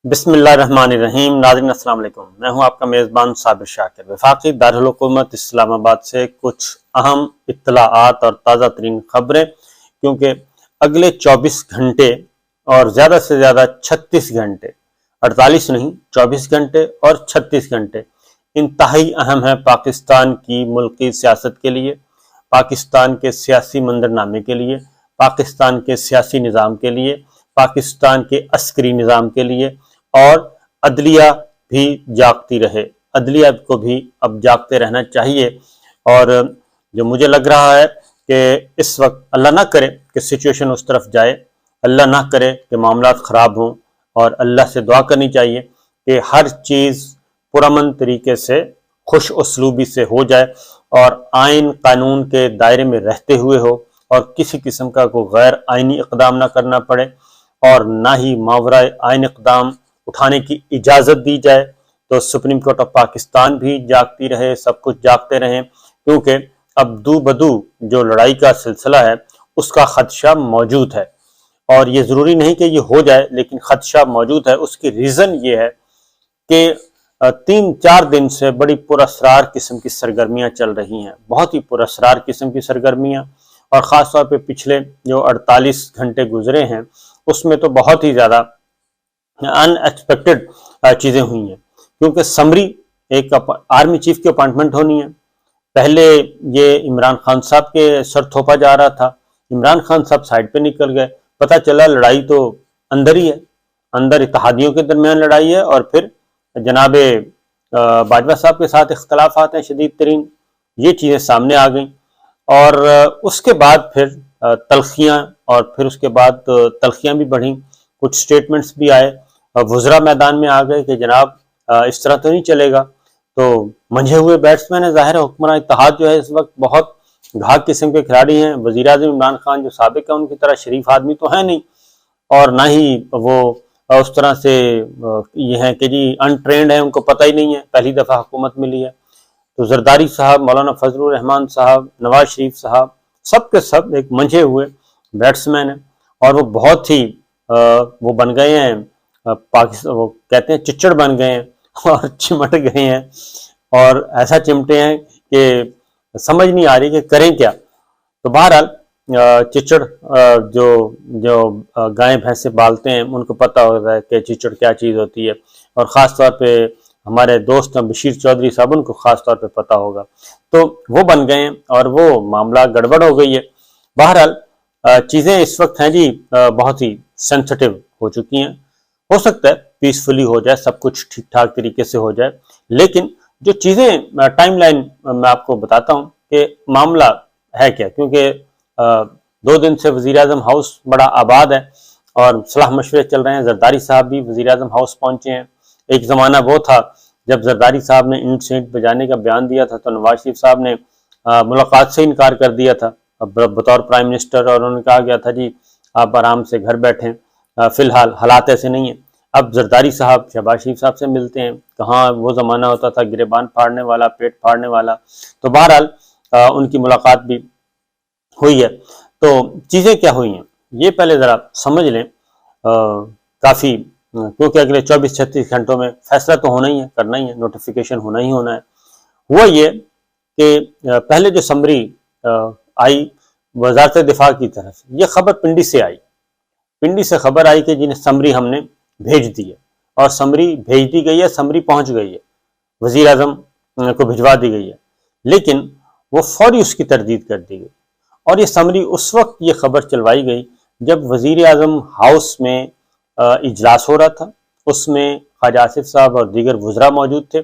بسم اللہ الرحمن الرحیم۔ ناظرین السلام علیکم، میں ہوں آپ کا میزبان صابر شاکر۔ وفاقی دارالحکومت اسلام آباد سے کچھ اہم اطلاعات اور تازہ ترین خبریں، کیونکہ اگلے 24 گھنٹے اور زیادہ سے زیادہ 36 گھنٹے، 48 نہیں 24 گھنٹے اور 36 گھنٹے انتہائی اہم ہیں پاکستان کی ملکی سیاست کے لیے، پاکستان کے سیاسی منظرنامے کے لیے، پاکستان کے سیاسی نظام کے لیے، پاکستان کے عسکری نظام کے لیے، اور عدلیہ بھی جاگتی رہے۔ عدلیہ کو بھی اب جاگتے رہنا چاہیے، اور جو مجھے لگ رہا ہے کہ اس وقت اللہ نہ کرے کہ سچویشن اس طرف جائے، اللہ نہ کرے کہ معاملات خراب ہوں، اور اللہ سے دعا کرنی چاہیے کہ ہر چیز پرامن طریقے سے خوش اسلوبی سے ہو جائے، اور آئین قانون کے دائرے میں رہتے ہوئے ہو، اور کسی قسم کا کوئی غیر آئینی اقدام نہ کرنا پڑے، اور نہ ہی ماورائے آئین اقدام اٹھانے کی اجازت دی جائے۔ تو سپریم کورٹ آف پاکستان بھی جاگتی رہے، سب کچھ جاگتے رہیں، کیونکہ اب دو بدو جو لڑائی کا سلسلہ ہے اس کا خدشہ موجود ہے، اور یہ ضروری نہیں کہ یہ ہو جائے، لیکن خدشہ موجود ہے۔ اس کی ریزن یہ ہے کہ 3-4 دن سے بڑی پراسرار قسم کی سرگرمیاں چل رہی ہیں، بہت ہی پراسرار قسم کی سرگرمیاں، اور خاص طور پہ پچھلے جو 48 گھنٹے گزرے ہیں اس میں تو بہت ہی زیادہ ان ایکسپیکٹڈ چیزیں ہوئی ہیں، کیونکہ سمری ایک آرمی چیف کی اپائنٹمنٹ ہونی ہے۔ پہلے یہ عمران خان صاحب کے سر تھوپا جا رہا تھا، عمران خان صاحب سائڈ پہ نکل گئے، پتہ چلا لڑائی تو اندر ہی ہے، اندر اتحادیوں کے درمیان لڑائی ہے، اور پھر جناب باجوہ صاحب کے ساتھ اختلافات ہیں شدید ترین، یہ چیزیں سامنے آ گئیں، اور اس کے بعد پھر تلخیاں، اور پھر اس کے بعد تلخیاں بھی بڑھیں، کچھ سٹیٹمنٹس بھی آئے، وزراء میدان میں آ گئے کہ جناب اس طرح تو نہیں چلے گا۔ تو منجھے ہوئے بیٹسمین ہیں، ظاہر ہے حکمراں اتحاد جو ہے اس وقت بہت گھاگ قسم کے کھلاڑی ہیں۔ وزیر اعظم عمران خان جو سابق ہے ان کی طرح شریف آدمی تو ہے نہیں، اور نہ ہی وہ اس طرح سے یہ ہیں کہ جی انٹرینڈ ہیں، ان کو پتہ ہی نہیں ہے، پہلی دفعہ حکومت ملی ہے۔ تو زرداری صاحب، مولانا فضل الرحمان صاحب، نواز شریف صاحب، سب کے سب ایک منجھے ہوئے بیٹسمین ہیں، اور وہ بہت ہی وہ بن گئے ہیں پاکستان، وہ کہتے ہیں چچڑ بن گئے ہیں اور چمٹ گئے ہیں، اور ایسا چمٹے ہیں کہ سمجھ نہیں آ رہی کہ کریں کیا۔ تو بہرحال چچڑ جو گائیں بھینسیں بالتے ہیں ان کو پتہ ہوتا ہے کہ چچڑ کیا چیز ہوتی ہے، اور خاص طور پہ ہمارے دوست بشیر چودھری صاحب ان کو خاص طور پہ پتہ ہوگا۔ تو وہ بن گئے ہیں، اور وہ معاملہ گڑبڑ ہو گئی ہے۔ بہرحال چیزیں اس وقت ہیں جی بہت ہی سینسٹیو ہو چکی ہیں، ہو سکتا ہے پیسفلی ہو جائے، سب کچھ ٹھیک ٹھاک طریقے سے ہو جائے، لیکن جو چیزیں ٹائم لائن میں آپ کو بتاتا ہوں کہ معاملہ ہے کیا، کیونکہ 2 دن سے وزیر اعظم ہاؤس بڑا آباد ہے، اور صلاح مشورے چل رہے ہیں۔ زرداری صاحب بھی وزیر اعظم ہاؤس پہنچے ہیں۔ ایک زمانہ وہ تھا جب زرداری صاحب نے اینٹ سینٹ بجانے کا بیان دیا تھا تو نواز شریف صاحب نے ملاقات سے انکار کر دیا تھا بطور پرائم منسٹر، اور انہوں نے کہا گیا تھا جی آپ آرام سے گھر بیٹھیں، فی الحال حالات ایسے نہیں ہیں۔ اب زرداری صاحب شہباز شریف صاحب سے ملتے ہیں، کہاں وہ زمانہ ہوتا تھا گریبان پھاڑنے والا، پیٹ پھاڑنے والا۔ تو بہرحال ان کی ملاقات بھی ہوئی ہے۔ تو چیزیں کیا ہوئی ہیں یہ پہلے ذرا سمجھ لیں، کافی، کیونکہ اگلے 24-36 گھنٹوں میں فیصلہ تو ہونا ہی ہے، کرنا ہی ہے، نوٹیفیکیشن ہونا ہی ہونا ہے۔ وہ یہ کہ پہلے جو سمری آئی وزارت دفاع کی طرف، یہ خبر پنڈی سے آئی، پنڈی سے خبر آئی کہ جنہیں سمری ہم نے بھیج دی ہے، اور سمری بھیج دی گئی ہے، سمری پہنچ گئی ہے، وزیر اعظم کو بھجوا دی گئی ہے، لیکن وہ فوری اس کی تردید کر دی گئی، اور یہ سمری اس وقت یہ خبر چلوائی گئی جب وزیر اعظم ہاؤس میں اجلاس ہو رہا تھا، اس میں خواجہ آصف صاحب اور دیگر وزراء موجود تھے،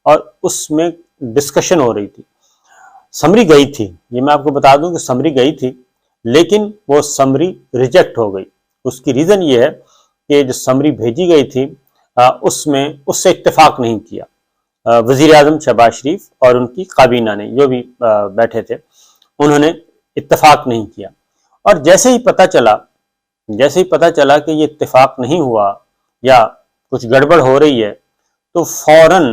اور اس میں ڈسکشن ہو رہی تھی۔ سمری گئی تھی، یہ میں آپ کو بتا دوں کہ سمری گئی تھی، لیکن وہ سمری ریجیکٹ ہو گئی۔ اس کی ریزن یہ ہے کہ جو سمری بھیجی گئی تھی اس میں اس سے اتفاق نہیں کیا وزیر اعظم شہباز شریف اور ان کی کابینہ نے، جو بھی بیٹھے تھے، انہوں نے اتفاق نہیں کیا۔ اور جیسے ہی پتہ چلا کہ یہ اتفاق نہیں ہوا یا کچھ گڑبڑ ہو رہی ہے، تو فوراً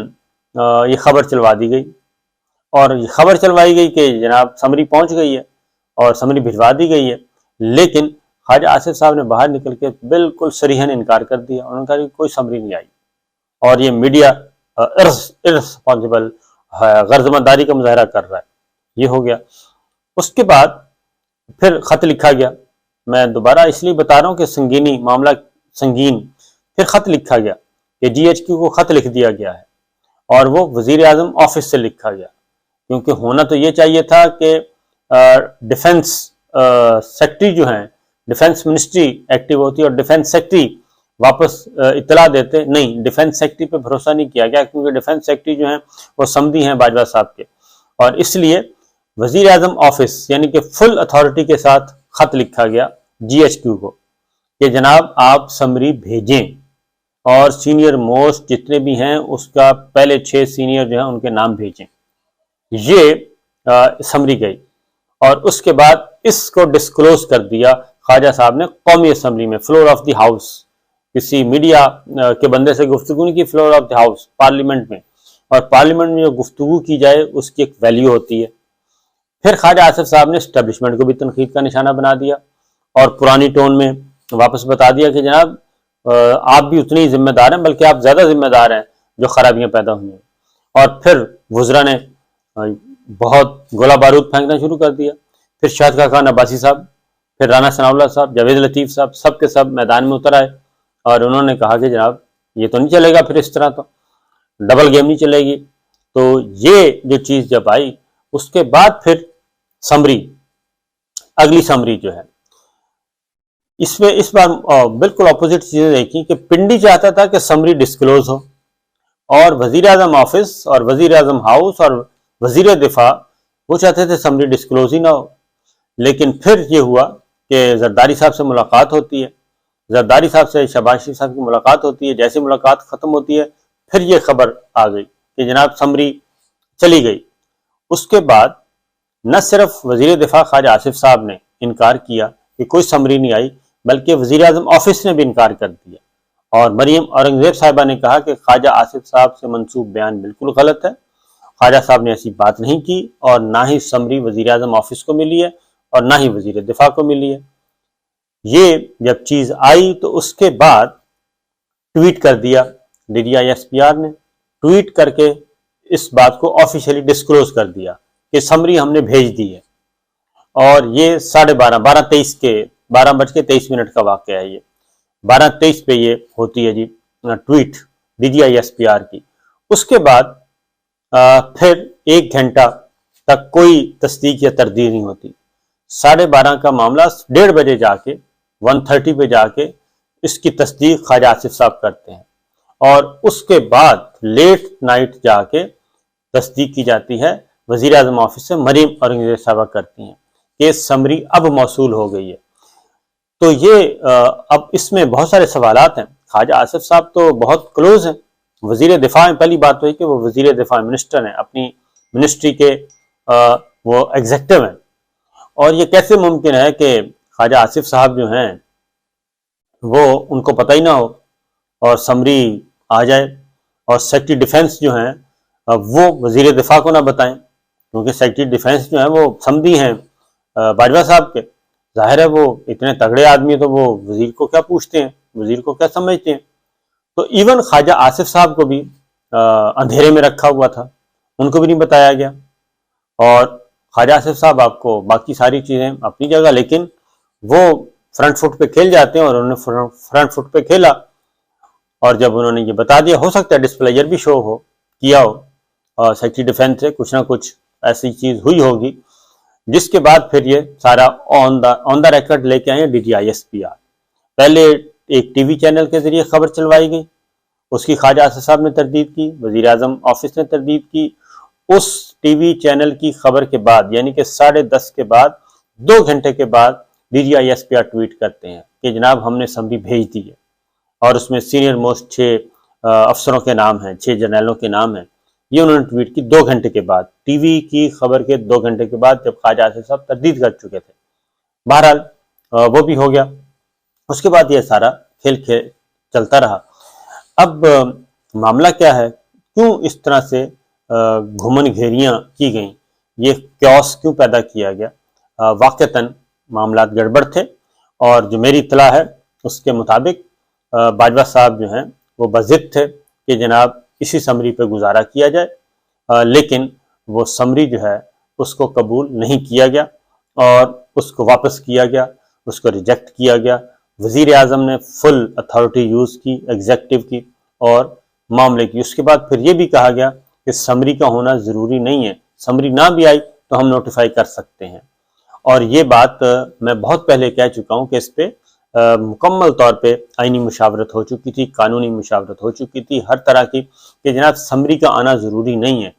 یہ خبر چلوا دی گئی، اور یہ خبر چلوائی گئی کہ جناب سمری پہنچ گئی ہے اور سمری بھجوا دی گئی ہے، لیکن خواجہ آصف صاحب نے باہر نکل کے بالکل صریحاً انکار کر دیا، انہوں نے کہا کہ کوئی سمری نہیں آئی اور یہ میڈیا ارسپانسبل غیر ذمہ داری کا مظاہرہ کر رہا ہے۔ یہ ہو گیا۔ اس کے بعد پھر خط لکھا گیا، میں دوبارہ اس لیے بتا رہا ہوں کہ سنگینی معاملہ سنگین، پھر خط لکھا گیا کہ جی ایچ کیو کو خط لکھ دیا گیا ہے اور وہ وزیر اعظم آفس سے لکھا گیا، کیونکہ ہونا تو یہ چاہیے تھا کہ ڈیفنس سیکٹری جو ہیں، ڈیفنس منسٹری ایکٹیو ہوتی اور ڈیفنس سیکٹری واپس اطلاع دیتے، نہیں، ڈیفنس سیکٹری پہ بھروسہ نہیں کیا گیا کیونکہ ڈیفنس سیکٹری جو ہیں وہ سمدھی ہیں باجوہ صاحب کے، اور اس لیے وزیر اعظم آفس یعنی کہ فل اتھارٹی کے ساتھ خط لکھا گیا جی ایچ کیو کو کہ جناب آپ سمری بھیجیں اور سینئر موسٹ جتنے بھی ہیں اس کا پہلے 6 سینئر جو ہیں ان کے نام بھیجیں۔ یہ سمری گئی اور اس کے بعد اس کو ڈسکلوز کر دیا خواجہ صاحب نے قومی اسمبلی میں، فلور آف دی ہاؤس، کسی میڈیا کے بندے سے گفتگو نہیں کی، floor of the house parliament میں، اور پارلیمنٹ میں جو گفتگو کی جائے اس کی ایک ویلیو ہوتی ہے۔ پھر خواجہ آصف صاحب نے اسٹیبلشمنٹ کو بھی تنقید کا نشانہ بنا دیا اور پرانی ٹون میں واپس بتا دیا کہ جناب آپ بھی اتنے ہی ذمہ دار ہیں، بلکہ آپ زیادہ ذمہ دار ہیں جو خرابیاں پیدا ہوئی ہیں۔ اور پھر وزراء نے بہت گولہ بارود پھینکنا شروع کر دیا۔ پھر شاہد خاقان عباسی صاحب، پھر رانا ثناء اللہ صاحب، جاوید لطیف صاحب، سب کے سب میدان میں اتر آئے اور انہوں نے کہا کہ جناب یہ تو نہیں چلے گا، پھر اس طرح تو ڈبل گیم نہیں چلے گی۔ تو یہ جو چیز جب آئی اس کے بعد پھر سمری، اگلی سمری جو ہے اس میں اس بار بالکل اپوزٹ چیزیں دیکھی کہ پنڈی چاہتا تھا کہ سمری ڈسکلوز ہو اور وزیر اعظم آفس اور وزیر اعظم ہاؤس اور وزیر دفاع وہ چاہتے تھے سمری ڈسکلوز ہی نہ ہو۔ لیکن پھر یہ ہوا کہ زرداری صاحب سے ملاقات ہوتی ہے، زرداری صاحب سے شہباز شریف صاحب کی ملاقات ہوتی ہے، جیسے ملاقات ختم ہوتی ہے پھر یہ خبر آ گئی کہ جناب سمری چلی گئی۔ اس کے بعد نہ صرف وزیر دفاع خواجہ آصف صاحب نے انکار کیا کہ کوئی سمری نہیں آئی، بلکہ وزیر اعظم آفس نے بھی انکار کر دیا، اور مریم اورنگزیب صاحبہ نے کہا کہ خواجہ آصف صاحب سے منسوب بیان بالکل غلط ہے، خواجہ صاحب نے ایسی بات نہیں کی اور نہ ہی سمری وزیر اعظم آفس کو ملی ہے اور نہ ہی وزیر دفاع کو ملی ہے۔ یہ جب چیز آئی تو اس کے بعد ٹویٹ کر دیا D D I S P are نے، ٹویٹ کر کے اس بات کو آفیشیلی ڈسکلوز کر دیا کہ سمری ہم نے بھیج دی ہے، اور یہ 12:23 کا واقعہ ہے، یہ 12:23 پہ یہ ہوتی ہے جی tweet D D I S P R کی۔ اس کے بعد پھر 1 گھنٹہ تک کوئی تصدیق یا تردید نہیں ہوتی، 12:30 کا معاملہ 1:30 بجے جا کے 1:30 پہ جا کے اس کی تصدیق خواجہ آصف صاحب کرتے ہیں، اور اس کے بعد لیٹ نائٹ جا کے تصدیق کی جاتی ہے، وزیر اعظم آفس سے مریم اورنگزیب صاحبہ کرتی ہیں کہ سمری اب موصول ہو گئی ہے۔ تو یہ اب اس میں بہت سارے سوالات ہیں۔ خواجہ آصف صاحب تو بہت کلوز ہیں وزیر دفاع میں، پہلی بات تو ہے کہ وہ وزیر دفاع منسٹر ہیں، اپنی منسٹری کے وہ ایگزیکٹو ہیں، اور یہ کیسے ممکن ہے کہ خواجہ آصف صاحب جو ہیں وہ ان کو پتہ ہی نہ ہو اور سمری آ جائے، اور سیکرٹری ڈیفنس جو ہیں وہ وزیر دفاع کو نہ بتائیں، کیونکہ سیکرٹری ڈیفنس جو ہیں وہ سمدھی ہیں باجوہ صاحب کے، ظاہر ہے وہ اتنے تگڑے آدمی تو وہ وزیر کو کیا پوچھتے ہیں، وزیر کو کیا سمجھتے ہیں۔ تو ایون خواجہ آصف صاحب کو بھی اندھیرے میں رکھا ہوا تھا، ان کو بھی نہیں بتایا گیا، اور خواجہ آصف صاحب آپ کو باقی ساری چیزیں اپنی جگہ، لیکن وہ فرنٹ فٹ پہ کھیل جاتے ہیں اور انہوں نے فرنٹ فٹ پہ کھیلا، اور جب انہوں نے یہ بتا دیا، ہو سکتا ہے ڈسپلیئر بھی شو ہو کیا ہو اور سیکرٹری ڈیفنس سے کچھ نہ کچھ ایسی چیز ہوئی ہوگی، جس کے بعد پھر یہ سارا آن دا ریکارڈ لے کے آئے D D I S P are. پہلے ایک ٹی وی چینل کے ذریعے خبر چلوائی گئی، اس کی خواجہ آصف صاحب نے تردید کی، وزیر اعظم آفس نے تردید کی۔ اس ٹی وی چینل کی خبر کے بعد یعنی کہ 10:30 کے بعد 2 گھنٹے کے بعد D G I S P R tweet کرتے ہیں کہ جناب ہم نے سمری بھیج دی ہے، اور اس میں سینئر موسٹ 6 افسروں کے نام ہیں، 6 جرنیلوں کے نام ہیں۔ یہ انہوں نے ٹویٹ کی 2 گھنٹے کے بعد، ٹی وی کی خبر کے 2 گھنٹے کے بعد، جب خواجہ آصف صاحب تردید کر چکے تھے۔ بہرحال وہ بھی ہو گیا۔ اس کے بعد یہ سارا کھیل چلتا رہا۔ اب معاملہ کیا ہے، کیوں اس طرح سے گھومن گھیریاں کی گئیں، یہ کیوس کیوں پیدا کیا گیا؟ واقعتاً معاملات گڑبڑ تھے، اور جو میری اطلاع ہے اس کے مطابق باجوہ صاحب جو ہیں وہ بضد تھے کہ جناب اسی سمری پہ گزارا کیا جائے، لیکن وہ سمری جو ہے اس کو قبول نہیں کیا گیا اور اس کو واپس کیا گیا، اس کو ریجیکٹ کیا گیا۔ وزیر اعظم نے فل اتھارٹی یوز کی ایگزیکٹو کی اور معاملے کی۔ اس کے بعد پھر یہ بھی کہا گیا کہ سمری کا ہونا ضروری نہیں ہے، سمری نہ بھی آئی تو ہم نوٹیفائی کر سکتے ہیں۔ اور یہ بات میں بہت پہلے کہہ چکا ہوں کہ اس پہ مکمل طور پہ آئینی مشاورت ہو چکی تھی، قانونی مشاورت ہو چکی تھی ہر طرح کی، کہ جناب سمری کا آنا ضروری نہیں ہے۔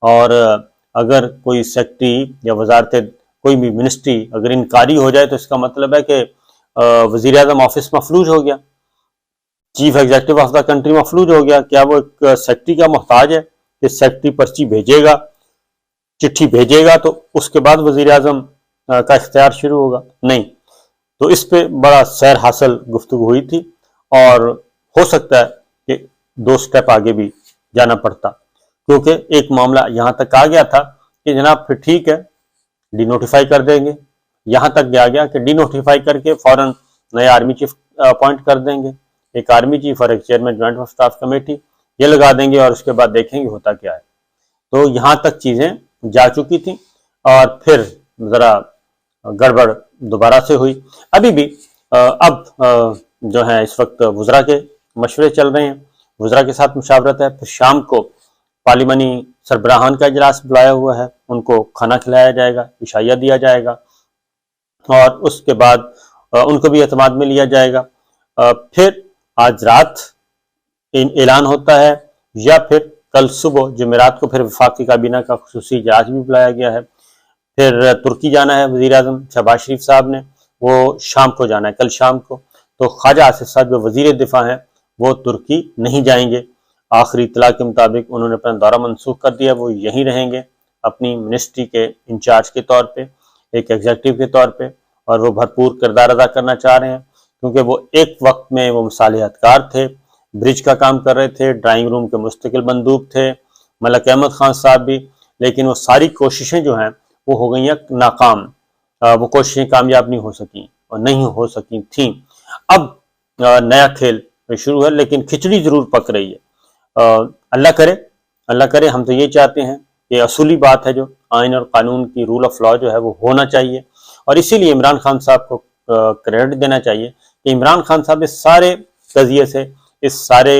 اور اگر کوئی سیکٹری یا وزارت کوئی بھی منسٹری اگر انکاری ہو جائے تو اس کا مطلب ہے کہ وزیر اعظم آفس مفلوج ہو گیا، chief executive of the country مفلوج ہو گیا۔ کیا وہ ایک سیکٹری کا محتاج ہے کہ سیکٹری پرچی بھیجے گا، چٹھی بھیجے گا تو اس کے بعد وزیر اعظم کا اختیار شروع ہوگا؟ نہیں۔ تو اس پہ بڑا سیر حاصل گفتگو ہوئی تھی اور ہو سکتا ہے کہ 2 سٹیپ آگے بھی جانا پڑتا، کیونکہ ایک معاملہ یہاں تک آ گیا تھا کہ جناب پھر ٹھیک ہے ڈی نوٹیفائی کر دیں گے، یہاں تک آ گیا کہ ڈی نوٹیفائی کر کے فوراً نئے آرمی چیف اپوائنٹ کر دیں گے، ایک آرمی چیف اور ایک chairman joint of staff committee یہ لگا دیں گے اور اس کے بعد دیکھیں گے ہوتا کیا ہے۔ تو یہاں تک چیزیں جا چکی تھیں اور پھر ذرا گڑبڑ دوبارہ سے ہوئی۔ ابھی بھی اب جو ہے اس وقت وزراء کے مشورے چل رہے ہیں، وزراء کے ساتھ مشاورت ہے۔ پھر شام کو پارلیمانی سربراہان کا اجلاس بلایا ہوا ہے، ان کو کھانا کھلایا جائے گا، عشائیہ دیا جائے گا اور اس کے بعد ان کو بھی اعتماد میں لیا جائے گا۔ پھر آج رات اعلان ہوتا ہے یا پھر کل صبح جمعرات کو پھر وفاقی کابینہ کا خصوصی اجلاس بھی بلایا گیا ہے۔ پھر ترکی جانا ہے وزیر اعظم شہباز شریف صاحب نے، وہ شام کو جانا ہے، کل شام کو۔ تو خواجہ آصف صاحب جو وزیر دفاع ہیں وہ ترکی نہیں جائیں گے، آخری اطلاع کے مطابق انہوں نے اپنا دورہ منسوخ کر دیا، وہ یہیں رہیں گے اپنی منسٹری کے انچارج کے طور پہ، ایک ایگزیکٹو کے طور پہ، اور وہ بھرپور کردار ادا کرنا چاہ رہے ہیں کیونکہ وہ ایک وقت میں وہ مصالحت کار تھے، برج کا کام کر رہے تھے، ڈرائنگ روم کے مستقل مندوب تھے، ملک احمد خان صاحب بھی، لیکن وہ ساری کوششیں جو ہیں وہ ہو گئی ہیں ناکام، وہ کوششیں کامیاب نہیں ہو سکیں اور نہیں ہو سکی تھیں۔ اب نیا کھیل شروع ہے لیکن کھچڑی ضرور پک رہی ہے۔ اللہ کرے ہم تو یہ چاہتے ہیں کہ اصولی بات ہے جو آئین اور قانون کی رول آف لا جو ہے وہ ہونا چاہیے، اور اسی لیے عمران خان صاحب کو کریڈٹ دینا چاہیے کہ عمران خان صاحب اس سارے قضیے سے، اس سارے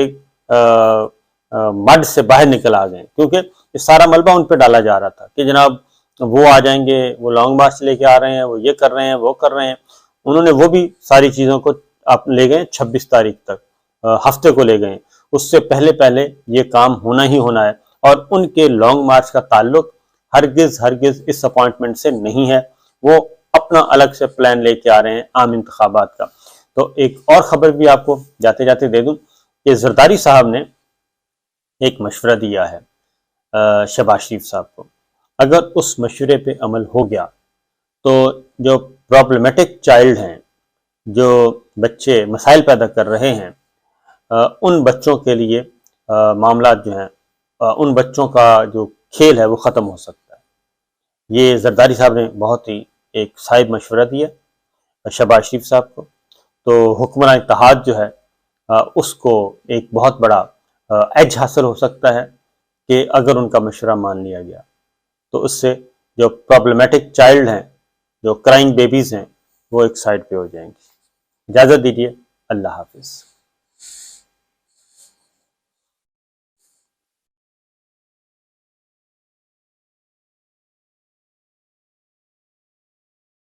مڈ سے باہر نکل آ گئے، کیونکہ یہ سارا ملبہ ان پہ ڈالا جا رہا تھا کہ جناب وہ آ جائیں گے، وہ لانگ مارچ لے کے آ رہے ہیں، وہ یہ کر رہے ہیں، وہ کر رہے ہیں۔ انہوں نے وہ بھی ساری چیزوں کو آپ لے گئے 26 تاریخ تک، ہفتے کو لے گئے، اس سے پہلے یہ کام ہونا ہی ہونا ہے، اور ان کے لانگ مارچ کا تعلق ہرگز اس اپوائنٹمنٹ سے نہیں ہے، وہ اپنا الگ سے پلان لے کے آ رہے ہیں عام انتخابات کا۔ تو ایک اور خبر بھی آپ کو جاتے جاتے دے دوں کہ زرداری صاحب نے ایک مشورہ دیا ہے شہباز شریف صاحب کو، اگر اس مشورے پہ عمل ہو گیا تو جو پرابلمیٹک چائلڈ ہیں، جو بچے مسائل پیدا کر رہے ہیں، ان بچوں کے لیے معاملات جو ہیں، ان بچوں کا جو کھیل ہے وہ ختم ہو سکتا ہے۔ یہ زرداری صاحب نے بہت ہی ایک صائب مشورہ دیا شہباز شریف صاحب کو، تو حکمراں اتحاد جو ہے اس کو ایک بہت بڑا ایج حاصل ہو سکتا ہے کہ اگر ان کا مشورہ مان لیا گیا تو اس سے جو پرابلمیٹک چائلڈ ہیں، جو کرائنگ بیبیز ہیں، وہ ایک سائڈ پہ ہو جائیں گی۔ اجازت دیجیے، اللہ حافظ۔